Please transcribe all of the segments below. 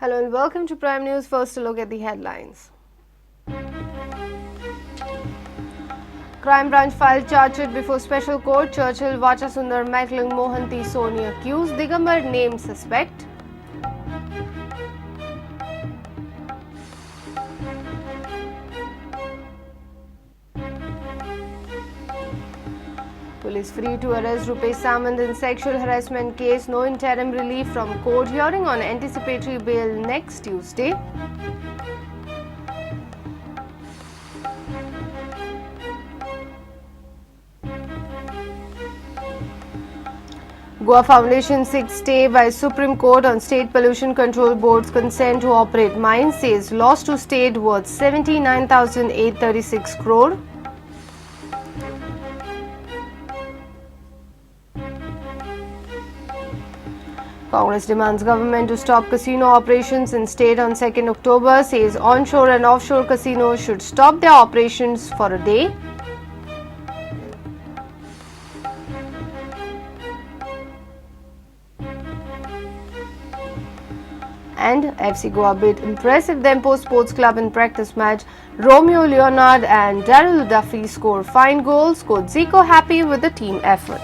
Hello and welcome to Prime News. First, a look at the headlines. Crime branch filed charge sheet before special court. Churchill, Vachasundar, Mackling, Mohanty, Soni accused. Digambar named suspect. Police free to arrest Rupesh Samant in sexual harassment case. No interim relief from court. Hearing on anticipatory bail next Tuesday. Goa Foundation seeks stay by Supreme Court on State Pollution Control Board's consent to operate mines, says loss to state worth 79,836 crore. Congress demands government to stop casino operations in state on 2nd October, says onshore and offshore casinos should stop their operations for a day. And FC Goa beat impressive Dempo Sports Club in practice match. Romeo Leonard and Daryl Duffy score fine goals. Coach JICA happy with the team effort.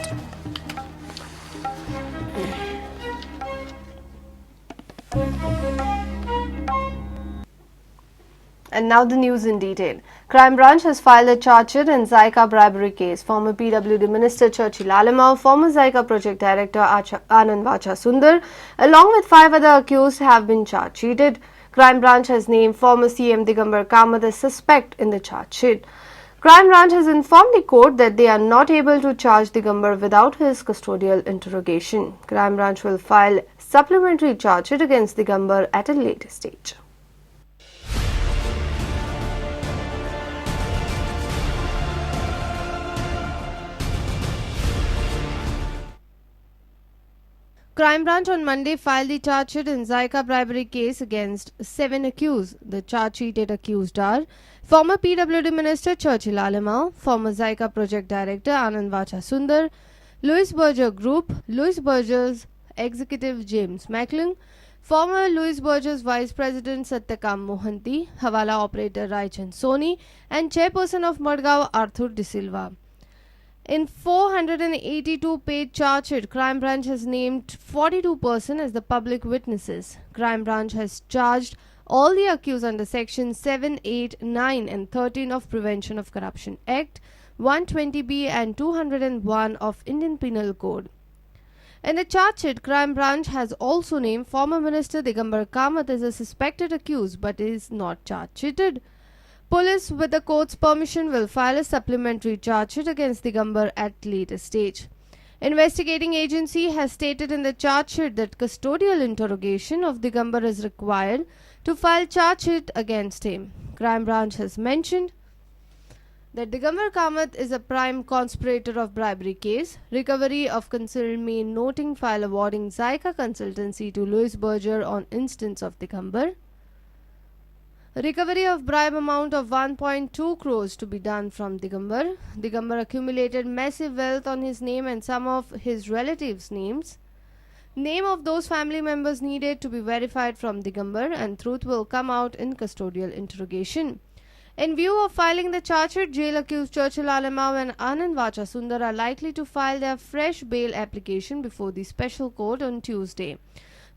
And now the news in detail. Crime branch has filed a charge sheet in JICA bribery case. Former PWD Minister Churchill Alamau, former JICA project director Anand Vachasundar, along with 5 other accused have been charge sheeted. Crime branch has named former CM Digambar Kamath as suspect in the charge sheet. Crime branch has informed the court that they are not able to charge Digambar without his custodial interrogation. Crime branch will file supplementary charge sheet against Digambar at a later stage. Crime branch on Monday filed the charge sheet in JICA bribery case against 7 accused. The charge sheeted accused are former PWD Minister Churchill Alamau, former JICA project director Anand Vachasundar, Louis Berger Group, Louis Berger's executive James Mackling, former Louis Berger's vice president Satyakam Mohanty, Hawala operator Raichand Soni, and chairperson of Madgaon Arthur De Silva. In 482-page charge sheet, Crime Branch has named 42 persons as the public witnesses. Crime Branch has charged all the accused under Section 7, 8, 9 and 13 of Prevention of Corruption Act, 120B and 201 of Indian Penal Code. In the charge sheet, Crime Branch has also named former Minister Digambar Kamath as a suspected accused but is not charge sheeted. Police, with the court's permission, will file a supplementary charge sheet against Digambar at later stage. Investigating agency has stated in the charge sheet that custodial interrogation of Digambar is required to file charge sheet against him. Crime branch has mentioned that Digambar Kamath is a prime conspirator of bribery case. Recovery of concealed main noting file awarding JICA consultancy to Louis Berger on instance of Digambar. Recovery of bribe amount of 1.2 crores to be done from Digambar. Digambar accumulated massive wealth on his name and some of his relatives' names. Name of those family members needed to be verified from Digambar, and truth will come out in custodial interrogation. In view of filing the charge sheet, jail accused Churchill Alamau and Anand Vachasundar are likely to file their fresh bail application before the special court on Tuesday.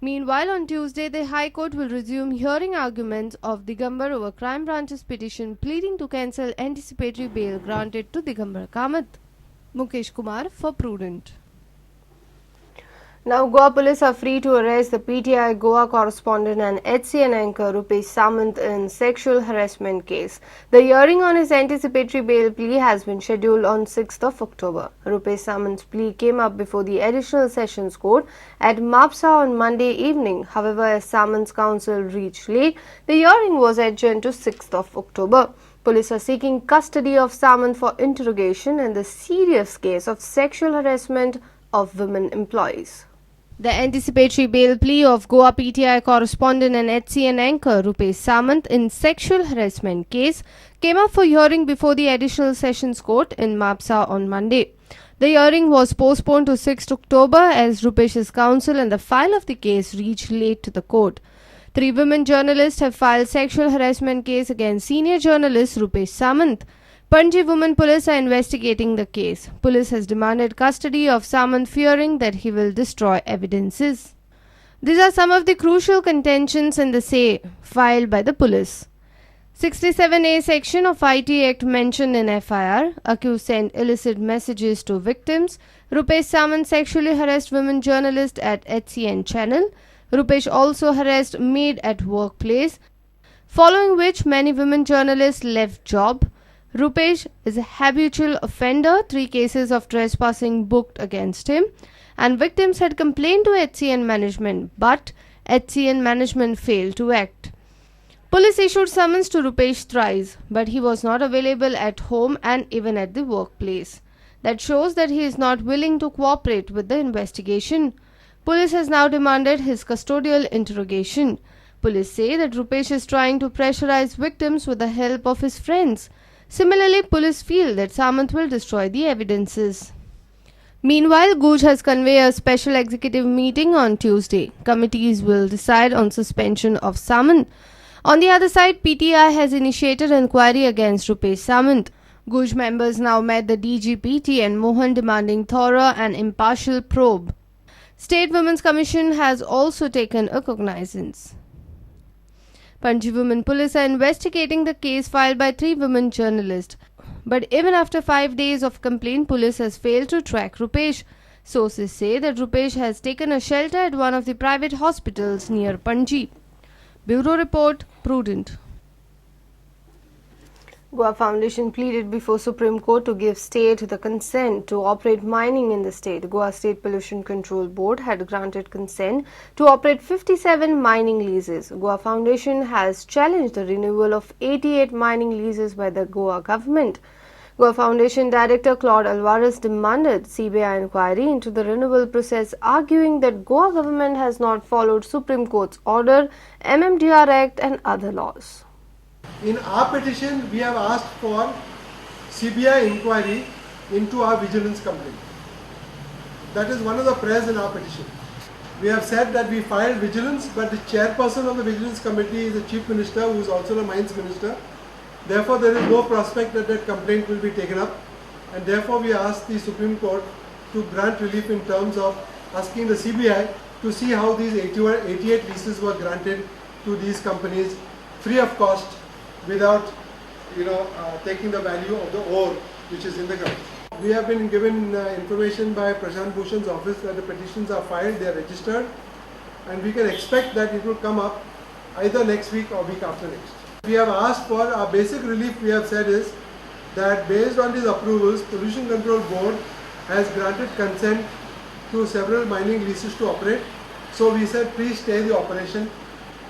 Meanwhile, on Tuesday, the High Court will resume hearing arguments of Digambar over Crime Branch's petition pleading to cancel anticipatory bail granted to Digambar Kamath. Mukesh Kumar for Prudent. Now, Goa police are free to arrest the PTI Goa correspondent and HCN anchor Rupesh Samant in sexual harassment case. The hearing on his anticipatory bail plea has been scheduled on 6th of October. Rupesh Samant's plea came up before the Additional Sessions Court at Mapsa on Monday evening. However, as Samant's counsel reached late, the hearing was adjourned to 6th of October. Police are seeking custody of Samant for interrogation in the serious case of sexual harassment of women employees. The anticipatory bail plea of Goa PTI correspondent and HCN anchor Rupesh Samant in sexual harassment case came up for hearing before the Additional Sessions Court in Mapsa on Monday. The hearing was postponed to 6th October as Rupesh's counsel and the file of the case reached late to the court. 3 women journalists have filed sexual harassment case against senior journalist Rupesh Samant. Panji Women Police are investigating the case. Police has demanded custody of Samant, fearing that he will destroy evidences. These are some of the crucial contentions in the say filed by the police. 67A section of IT Act mentioned in FIR. Accused sent illicit messages to victims. Rupesh Samant sexually harassed women journalist at HCN channel. Rupesh also harassed maid at workplace, following which many women journalists left job. Rupesh is a habitual offender. 3 cases of trespassing booked against him, and victims had complained to HCN management, but HCN management failed to act. Police issued summons to Rupesh thrice, but he was not available at home and even at the workplace. That shows that he is not willing to cooperate with the investigation. Police has now demanded his custodial interrogation. Police say that Rupesh is trying to pressurize victims with the help of his friends. Similarly, police feel that Samant will destroy the evidences. Meanwhile, Guj has convened a special executive meeting on Tuesday. Committees will decide on suspension of Samant. On the other side, PTI has initiated an inquiry against Rupesh Samant. Guj members now met the DGP T.N. Mohan demanding thorough and impartial probe. State Women's Commission has also taken a cognizance. Panji Women Police are investigating the case filed by 3 women journalists. But even after 5 days of complaint, police has failed to track Rupesh. Sources say that Rupesh has taken a shelter at one of the private hospitals near Panji. Bureau Report, Prudent. Goa Foundation pleaded before Supreme Court to give state the consent to operate mining in the state. Goa State Pollution Control Board had granted consent to operate 57 mining leases. Goa Foundation has challenged the renewal of 88 mining leases by the Goa government. Goa Foundation Director Claude Alvarez demanded CBI inquiry into the renewal process, arguing that Goa government has not followed Supreme Court's order, MMDR Act and other laws. In our petition, we have asked for CBI inquiry into our vigilance complaint. That is one of the prayers in our petition. We have said that we filed vigilance, but the chairperson of the vigilance committee is the chief minister, who is also the mines minister. Therefore, there is no prospect that that complaint will be taken up, and therefore we ask the Supreme Court to grant relief in terms of asking the CBI to see how these 88 leases were granted to these companies free of cost, without taking the value of the ore which is in the ground. We have been given information by Prashant Bhushan's office that the petitions are filed, they are registered, and we can expect that it will come up either next week or week after next. We have asked for our basic relief. We have said is that based on these approvals, Pollution Control Board has granted consent to several mining leases to operate. So we said please stay the operation.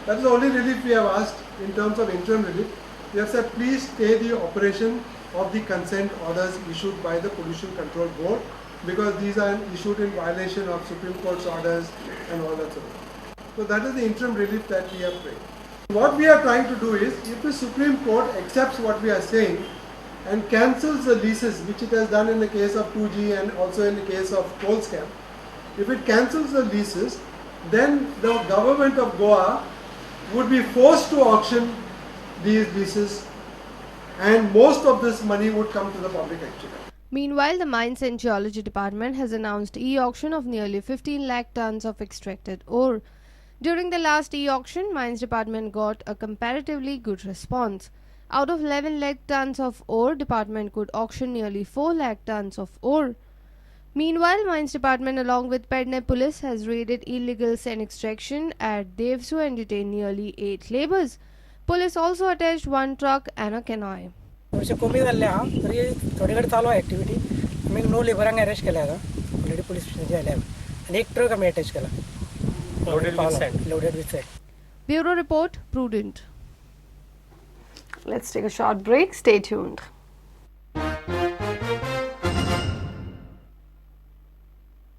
That is the only relief we have asked in terms of interim relief. We have said please stay the operation of the consent orders issued by the Pollution Control Board, because these are issued in violation of Supreme Court's orders and all that sort of thing. So that is the interim relief that we have prayed. What we are trying to do is, if the Supreme Court accepts what we are saying and cancels the leases, which it has done in the case of 2G and also in the case of coal scam, if it cancels the leases, then the government of Goa would be forced to auction these leases, and most of this money would come to the public actually. Meanwhile, the Mines and Geology Department has announced e-auction of nearly 15 lakh tons of extracted ore. During the last e-auction, Mines Department got a comparatively good response. Out of 11 lakh tons of ore, Department could auction nearly 4 lakh tons of ore. Meanwhile, Mines Department along with Pedne Police has raided illegal sand extraction at Devsu and detained nearly 8 labours. Police also attached 1 truck and a canoe. कमी जाल्ले आहा तरी थोडे कडेन चालू आहे activity. आमी 9 लेबरांक arrest केल्या आता ऑलरेडी पोलीस स्टेशनचे आयल्या आनी 1 ट्रक आमी अटॅच केला loaded with sand. Bureau Report, Prudent. Let's take a short break. Stay tuned.